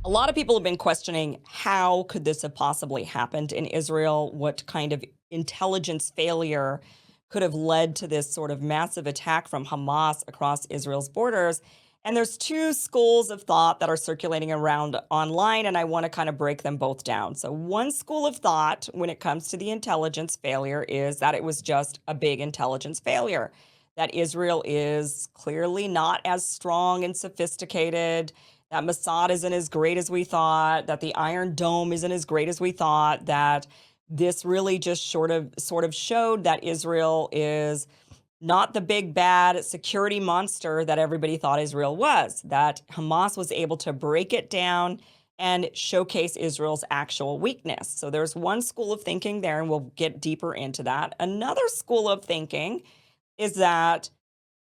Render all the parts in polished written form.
A lot of people have been questioning how could this have possibly happened in Israel? What kind of intelligence failure could have led to this sort of massive attack from Hamas across Israel's borders? And there's two schools of thought that are circulating around online, and I want to kind of break them both down. So, one school of thought when it comes to the intelligence failure is that it was just a big intelligence failure, that Israel is clearly not as strong and sophisticated, that Mossad isn't as great as we thought, that the Iron Dome isn't as great as we thought, that this really just sort of showed that Israel is not the big bad security monster that everybody thought Israel was, that Hamas was able to break it down and showcase Israel's actual weakness. So there's one school of thinking there, and we'll get deeper into that. Another school of thinking is that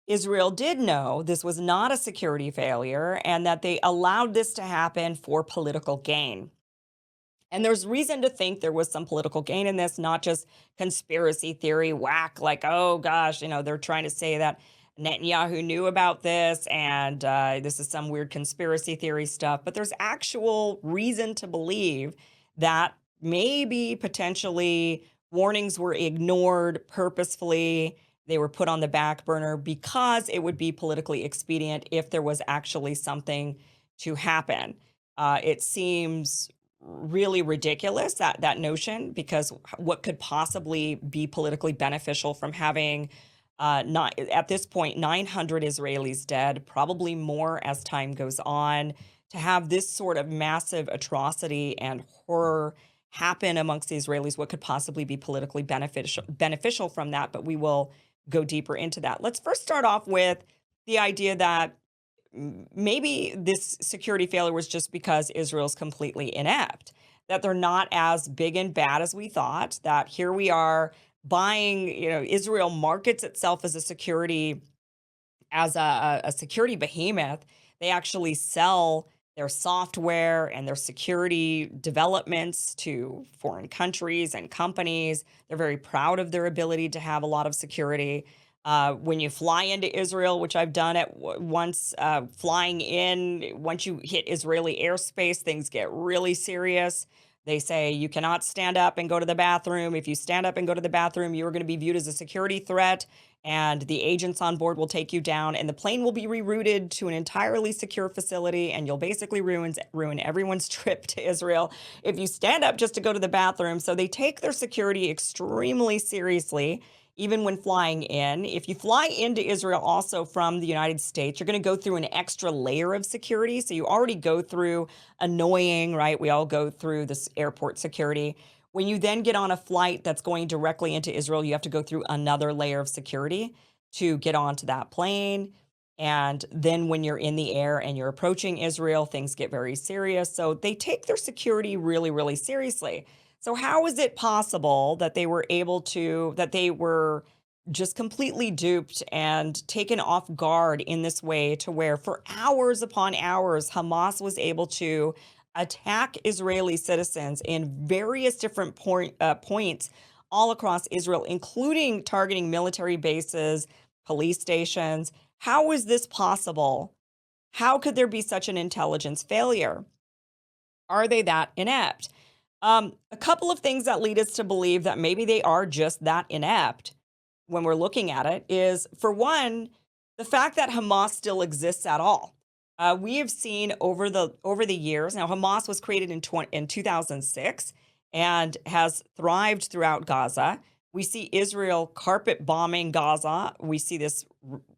Israel did know this was not a security failure and that they allowed this to happen for political gain. And there's reason to think there was some political gain in this, not just conspiracy theory whack, like, oh gosh, they're trying to say that Netanyahu knew about this and this is some weird conspiracy theory stuff. But there's actual reason to believe that maybe potentially warnings were ignored purposefully. They were put on the back burner because it would be politically expedient if there was actually something to happen. It seems really ridiculous, that notion, because what could possibly be politically beneficial from having not at this point 900 Israelis dead, probably more as time goes on, to have this sort of massive atrocity and horror happen amongst the Israelis? What could possibly be politically beneficial from that? But we will go deeper into that. Let's first start off with the idea that maybe this security failure was just because Israel's completely inept, that they're not as big and bad as we thought, that here we are buying, Israel markets itself as a security behemoth. They actually sell their software and their security developments to foreign countries and companies. They're very proud of their ability to have a lot of security. When you fly into Israel, which I've done it once, flying in, once you hit Israeli airspace, things get really serious. They say you cannot stand up and go to the bathroom. If you stand up and go to the bathroom, you are going to be viewed as a security threat, and the agents on board will take you down, and the plane will be rerouted to an entirely secure facility, and you'll basically ruin everyone's trip to Israel if you stand up just to go to the bathroom. So they take their security extremely seriously, even when flying in. If you fly into Israel also from the United States, you're going to go through an extra layer of security. So you already go through annoying, right? We all go through this airport security. When you then get on a flight that's going directly into Israel, you have to go through another layer of security to get onto that plane. And then when you're in the air and you're approaching Israel, things get very serious. So they take their security really, really seriously. So how is it possible that they were just completely duped and taken off guard in this way, to where for hours upon hours, Hamas was able to attack Israeli citizens in various different points all across Israel, including targeting military bases, police stations? How is this possible? How could there be such an intelligence failure? Are they that inept? A couple of things that lead us to believe that maybe they are just that inept when we're looking at it is, for one, the fact that Hamas still exists at all. We have seen over the years. Now, Hamas was created in 2006 and has thrived throughout Gaza. We see Israel carpet bombing Gaza. We see this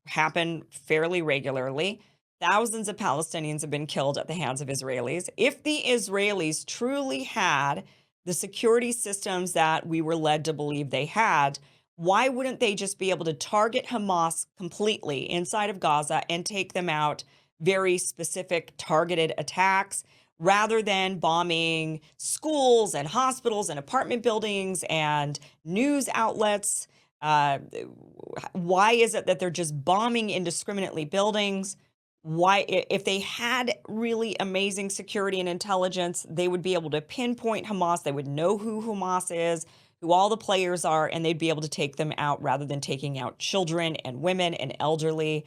happen fairly regularly. Thousands of Palestinians have been killed at the hands of Israelis. If the Israelis truly had the security systems that we were led to believe they had, why wouldn't they just be able to target Hamas completely inside of Gaza and take them out? Very specific targeted attacks, rather than bombing schools and hospitals and apartment buildings and news outlets. Why is it that they're just bombing indiscriminately buildings? Why, if they had really amazing security and intelligence, they would be able to pinpoint Hamas. They would know who Hamas is, who all the players are, and they'd be able to take them out rather than taking out children and women and elderly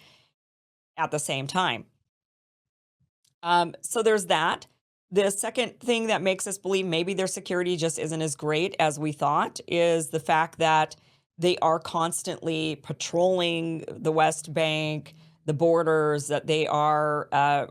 at the same time. So there's that. The second thing that makes us believe maybe their security just isn't as great as we thought is the fact that they are constantly patrolling the West Bank, the borders, that they are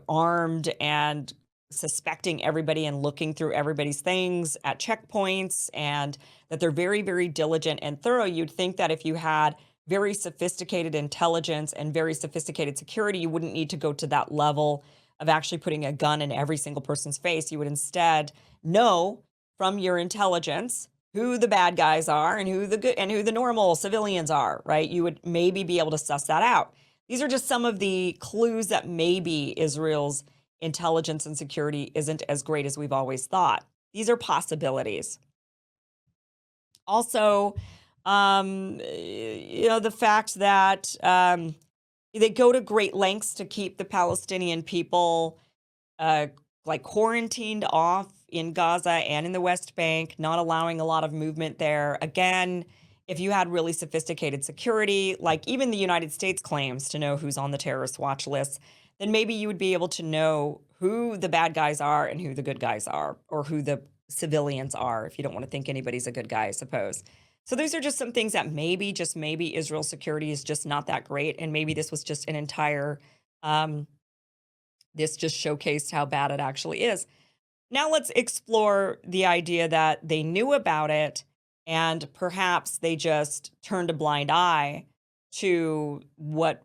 armed and suspecting everybody and looking through everybody's things at checkpoints, and that they're very, very diligent and thorough. You'd think that if you had very sophisticated intelligence and very sophisticated security, you wouldn't need to go to that level of actually putting a gun in every single person's face. You would instead know from your intelligence who the bad guys are and who the good and who the normal civilians are, right? You would maybe be able to suss that out. These are just some of the clues that maybe Israel's intelligence and security isn't as great as we've always thought. These are possibilities. Also, the fact that they go to great lengths to keep the Palestinian people uh, like quarantined off in Gaza and in the West Bank, not allowing a lot of movement there. Again, if you had really sophisticated security, like even the United States claims to know who's on the terrorist watch list, then maybe you would be able to know who the bad guys are and who the good guys are, or who the civilians are, if you don't want to think anybody's a good guy, I suppose. So those are just some things that maybe, just maybe, Israel's security is just not that great. And maybe this was just an entire, um, this just showcased how bad it actually is. Now let's explore the idea that they knew about it and perhaps they just turned a blind eye to what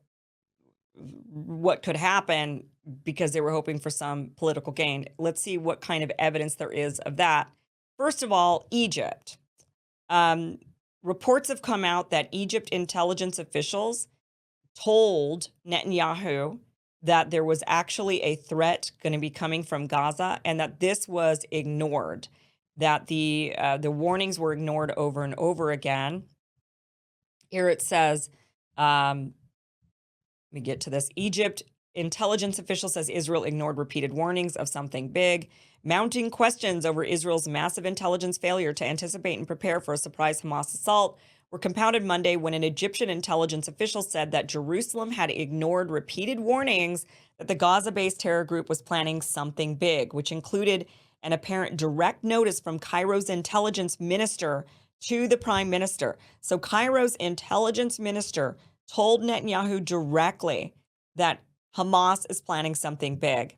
could happen because they were hoping for some political gain. Let's see what kind of evidence there is of that. First of all, Egypt. Um, Reports have come out that Egypt intelligence officials told Netanyahu that there was actually a threat going to be coming from Gaza, and that this was ignored. That the warnings were ignored over and over again. Here it says, um, let me get to this. Egypt intelligence official says Israel ignored repeated warnings of something big, mounting questions over Israel's massive intelligence failure to anticipate and prepare for a surprise Hamas assault were compounded Monday when an Egyptian intelligence official said that Jerusalem had ignored repeated warnings that the Gaza-based terror group was planning something big, which included an apparent direct notice from Cairo's intelligence minister to the prime minister. So Cairo's intelligence minister told Netanyahu directly that Hamas is planning something big.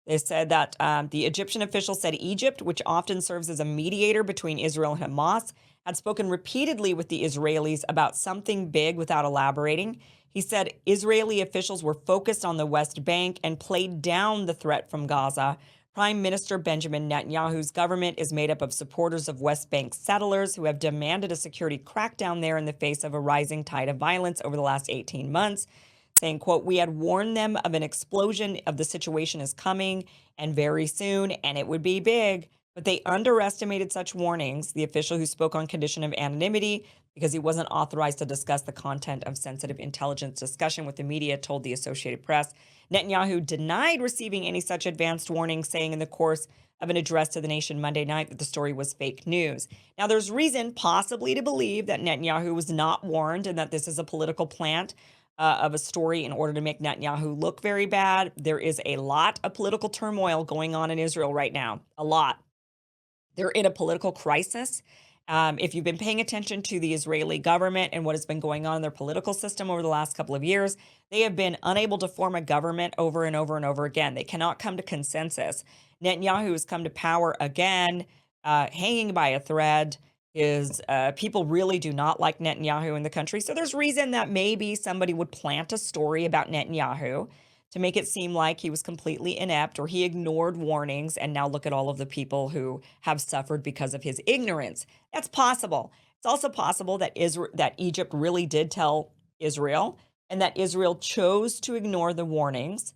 They said that the Egyptian official said Egypt, which often serves as a mediator between Israel and Hamas, had spoken repeatedly with the Israelis about something big without elaborating. He said Israeli officials were focused on the West Bank and played down the threat from Gaza. Prime Minister Benjamin Netanyahu's government is made up of supporters of West Bank settlers who have demanded a security crackdown there in the face of a rising tide of violence over the last 18 months, saying, quote, "We had warned them of an explosion of the situation is coming and very soon, and it would be big. But they underestimated such warnings," the official who spoke on condition of anonymity because he wasn't authorized to discuss the content of sensitive intelligence discussion with the media, told the Associated Press. Netanyahu denied receiving any such advanced warning, saying in the course of an address to the nation Monday night that the story was fake news. Now, there's reason possibly to believe that Netanyahu was not warned and that this is a political plant of a story in order to make Netanyahu look very bad. There is a lot of political turmoil going on in Israel right now, a lot. They're in a political crisis. If you've been paying attention to the Israeli government and what has been going on in their political system over the last couple of years, they have been unable to form a government over and over and over again. They cannot come to consensus. Netanyahu has come to power again, hanging by a thread. His people really do not like Netanyahu in the country. So there's reason that maybe somebody would plant a story about Netanyahu to make it seem like he was completely inept or he ignored warnings. And now look at all of the people who have suffered because of his ignorance. That's possible. It's also possible that that Egypt really did tell Israel and that Israel chose to ignore the warnings,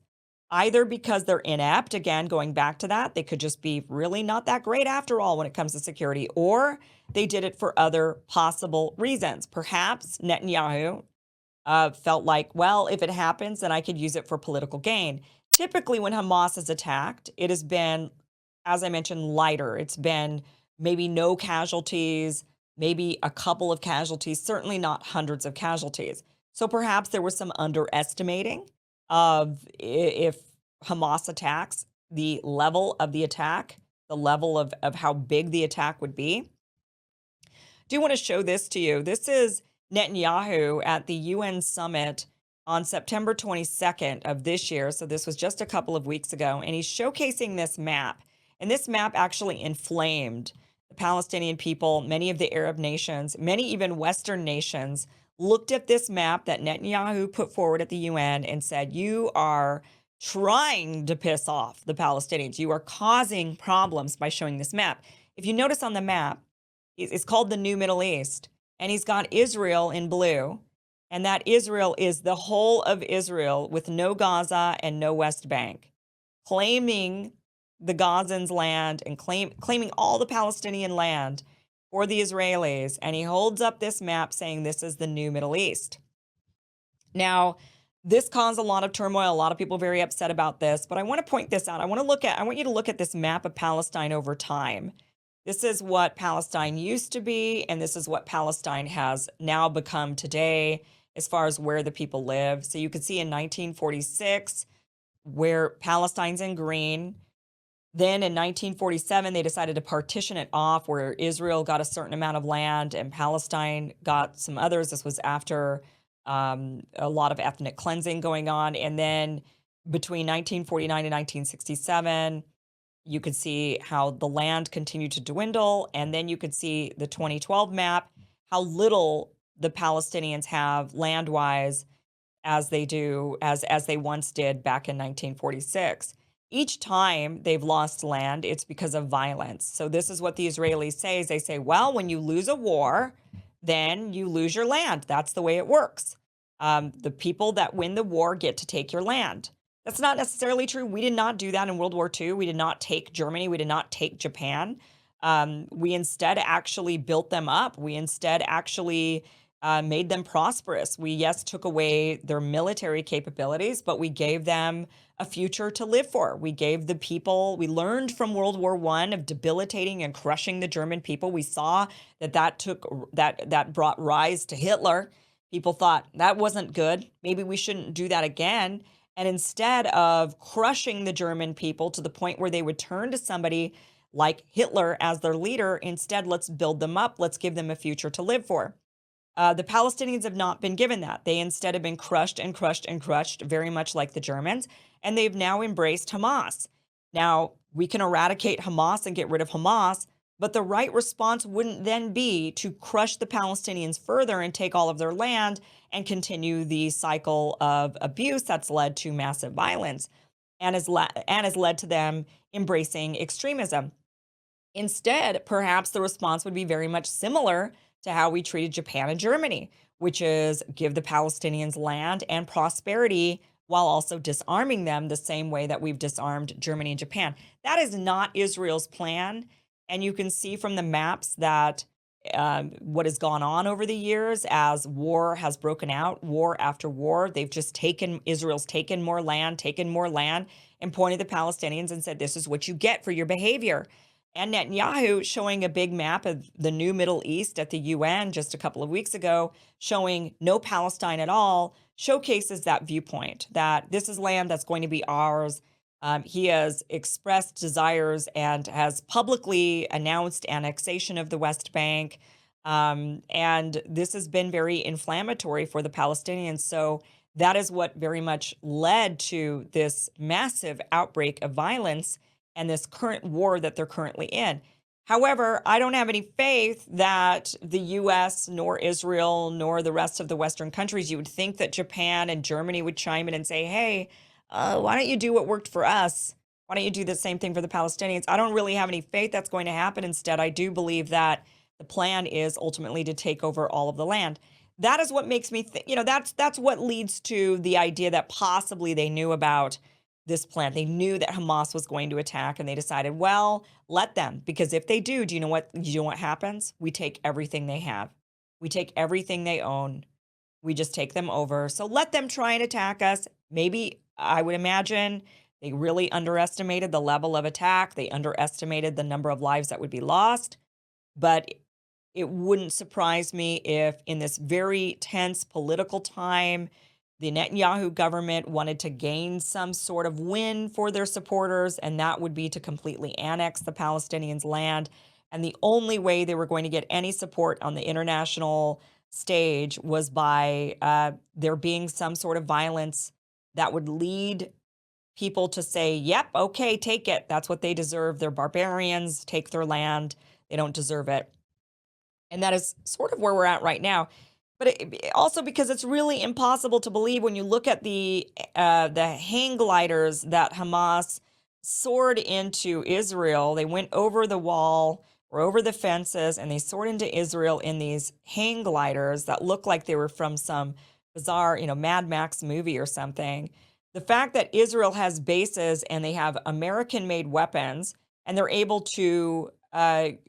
either because they're inept, again, going back to that, they could just be really not that great after all when it comes to security, or they did it for other possible reasons. Perhaps Netanyahu felt like, well, if it happens, then I could use it for political gain. Typically, when Hamas is attacked, it has been, as I mentioned, lighter. It's been maybe no casualties, maybe a couple of casualties, certainly not hundreds of casualties. So perhaps there was some underestimating of if Hamas attacks, the level of the attack, the level of how big the attack would be. Do want to show this to you. This is Netanyahu at the UN summit on September 22nd of this year. So this was just a couple of weeks ago. And he's showcasing this map. And this map actually inflamed the Palestinian people, many of the Arab nations, many even Western nations looked at this map that Netanyahu put forward at the UN and said, "You are trying to piss off the Palestinians. You are causing problems by showing this map." If you notice on the map, it's called the New Middle East, and he's got Israel in blue, and that Israel is the whole of Israel with no Gaza and no West Bank, claiming the Gazans' land and claiming all the Palestinian land for the Israelis. And he holds up this map saying this is the New Middle East. Now, this caused a lot of turmoil, a lot of people very upset about this, but I want to point this out. I want you to look at this map of Palestine over time. This is what Palestine used to be, and this is what Palestine has now become today as far as where the people live. So you can see in 1946, where Palestine's in green. Then in 1947, they decided to partition it off, where Israel got a certain amount of land and Palestine got some others. This was after a lot of ethnic cleansing going on. And then between 1949 and 1967, you could see how the land continued to dwindle. And then you could see the 2012 map, how little the Palestinians have land-wise as they once did back in 1946. Each time they've lost land, it's because of violence. So this is what the Israelis say is they say, well, when you lose a war, then you lose your land. That's the way it works. The people that win the war get to take your land. That's not necessarily true. We did not do that in World War II. We did not take Germany. We did not take Japan. We instead actually built them up. We instead actually made them prosperous. We, yes, took away their military capabilities, but we gave them a future to live for. We gave the people, we learned from World War I of debilitating and crushing the German people. We saw that brought rise to Hitler. People thought that wasn't good. Maybe we shouldn't do that again. And instead of crushing the German people to the point where they would turn to somebody like Hitler as their leader, instead, let's build them up. Let's give them a future to live for. The Palestinians have not been given that. They instead have been crushed and crushed and crushed, very much like the Germans, and they've now embraced Hamas. Now, we can eradicate Hamas and get rid of Hamas, but the right response wouldn't then be to crush the Palestinians further and take all of their land and continue the cycle of abuse that's led to massive violence and has led to them embracing extremism. Instead, perhaps the response would be very much similar to how we treated Japan and Germany, which is give the Palestinians land and prosperity while also disarming them the same way that we've disarmed Germany and Japan. That is not Israel's plan. And you can see from the maps that what has gone on over the years as war has broken out, war after war, Israel's taken more land, and pointed the Palestinians and said, this is what you get for your behavior. And Netanyahu showing a big map of the new Middle East at the UN just a couple of weeks ago, showing no Palestine at all, showcases that viewpoint that this is land that's going to be ours. He has expressed desires and has publicly announced annexation of the West Bank. And this has been very inflammatory for the Palestinians. So that is what very much led to this massive outbreak of violence and this current war that they're currently in. However, I don't have any faith that the US, nor Israel, nor the rest of the Western countries, you would think that Japan and Germany would chime in and say, hey, why don't you do what worked for us? Why don't you do the same thing for the Palestinians? I don't really have any faith that's going to happen. Instead, I do believe that the plan is ultimately to take over all of the land. That is what makes me think, that's what leads to the idea that possibly they knew about this plan. They knew that Hamas was going to attack, and they decided, well, let them, because if they do you know what happens? We take everything they have. We take everything they own. We just take them over. So let them try and attack us. Maybe, I would imagine, they really underestimated the level of attack. They underestimated the number of lives that would be lost. But it wouldn't surprise me if in this very tense political time, The Netanyahu government wanted to gain some sort of win for their supporters, and that would be to completely annex the Palestinians' land. And the only way they were going to get any support on the international stage was by there being some sort of violence that would lead people to say, yep, okay, take it. That's what they deserve. They're barbarians. Take their land. They don't deserve it. And that is sort of where we're at right now. But also because it's really impossible to believe when you look at the hang gliders that Hamas soared into Israel. They went over the wall or over the fences, and they soared into Israel in these hang gliders that look like they were from some bizarre, Mad Max movie or something. The fact that Israel has bases and they have American-made weapons, and they're able to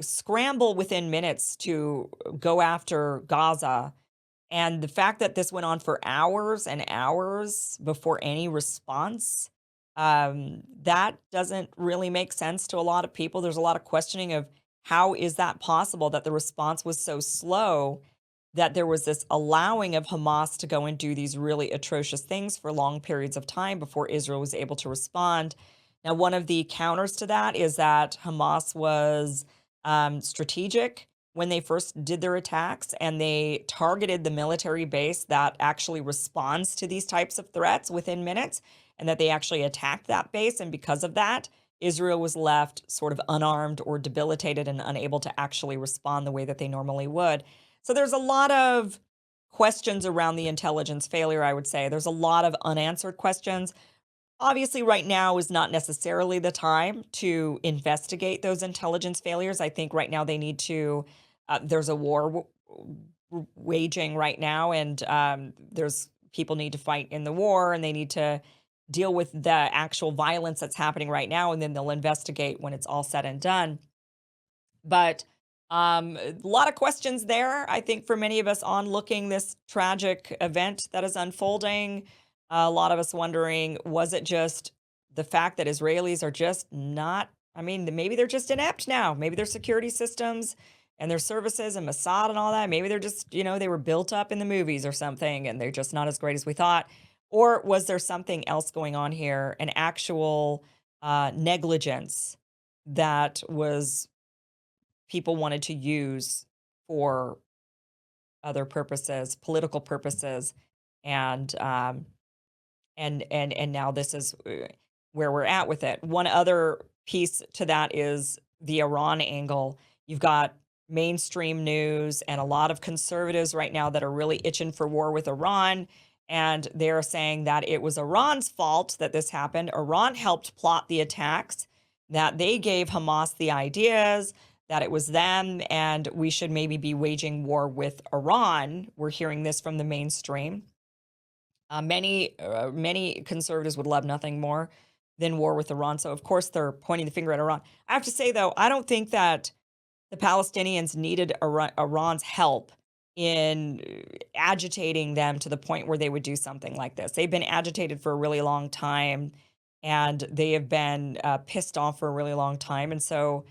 scramble within minutes to go after Gaza. And the fact that this went on for hours and hours before any response, that doesn't really make sense to a lot of people. There's a lot of questioning of how is that possible that the response was so slow, that there was this allowing of Hamas to go and do these really atrocious things for long periods of time before Israel was able to respond. Now, one of the counters to that is that Hamas was strategic when they first did their attacks, and they targeted the military base that actually responds to these types of threats within minutes, and that they actually attacked that base. And because of that, Israel was left sort of unarmed or debilitated and unable to actually respond the way that they normally would. So there's a lot of questions around the intelligence failure, I would say. There's a lot of unanswered questions. Obviously, right now is not necessarily the time to investigate those intelligence failures. I think right now they need to, there's a war waging right now, and there's people need to fight in the war, and they need to deal with the actual violence that's happening right now, and then they'll investigate when it's all said and done. But a lot of questions there, I think, for many of us on looking this tragic event that is unfolding. A lot of us wondering, was it just the fact that Israelis are just not, I mean, maybe they're just inept now. Maybe their security systems and their services and Mossad and all that, maybe they're just, they were built up in the movies or something and they're just not as great as we thought. Or was there something else going on here, an actual negligence that was people wanted to use for other purposes, political purposes, and and now this is where we're at with it. One other piece to that is the Iran angle. You've got mainstream news and a lot of conservatives right now that are really itching for war with Iran. And they're saying that it was Iran's fault that this happened. Iran helped plot the attacks, that they gave Hamas the ideas, that it was them, and we should maybe be waging war with Iran. We're hearing this from the mainstream. Many conservatives would love nothing more than war with Iran. So, of course, they're pointing the finger at Iran. I have to say, though, I don't think that the Palestinians needed Iran's help in agitating them to the point where they would do something like this. They've been agitated for a really long time, and they have been pissed off for a really long time. And so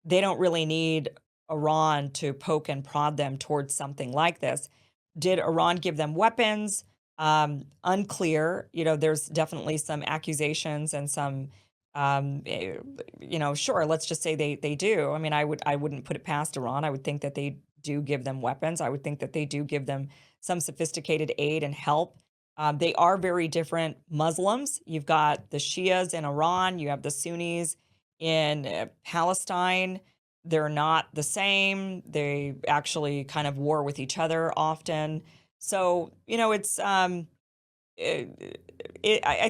they don't really need Iran to poke and prod them towards something like this. Did Iran give them weapons? Unclear. There's definitely some accusations and some, sure, let's just say they do. I mean, I wouldn't put it past Iran. I would think that they do give them weapons. I would think that they do give them some sophisticated aid and help. They are very different Muslims. You've got the Shias in Iran. You have the Sunnis in Palestine. They're not the same. They actually kind of war with each other often. So, it's I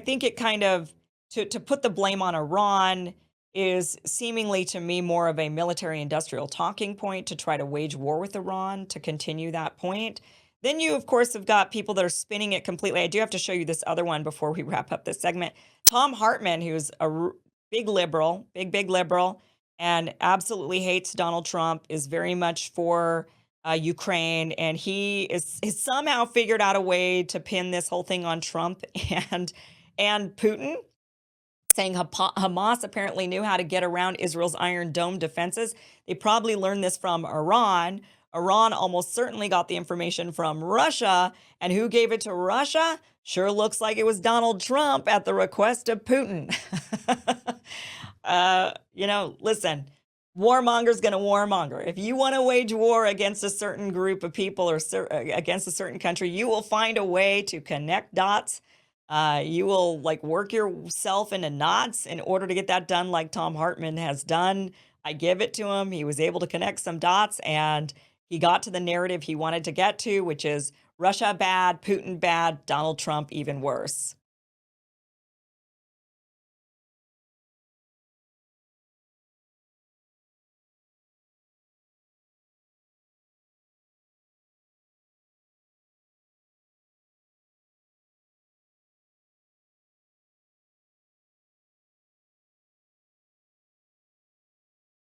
think it kind of to put the blame on Iran is seemingly to me more of a military industrial talking point to try to wage war with Iran to continue that point. Then you, of course, have got people that are spinning it completely. I do have to show you this other one before we wrap up this segment. Tom Hartman, who's a big liberal, big liberal, and absolutely hates Donald Trump, is very much for Ukraine, and he is somehow figured out a way to pin this whole thing on Trump and Putin, saying Hamas apparently knew how to get around Israel's Iron Dome defenses. They probably learned this from Iran, Iran almost certainly got the information from Russia. And who gave it to Russia? Sure looks like it was Donald Trump at the request of Putin. Listen, warmonger's going to warmonger. If you want to wage war against a certain group of people or against a certain country, you will find a way to connect dots. You will like work yourself into knots in order to get that done, like Tom Hartman has done. I give it to him. He was able to connect some dots and he got to the narrative he wanted to get to, which is Russia bad, Putin bad, Donald Trump even worse.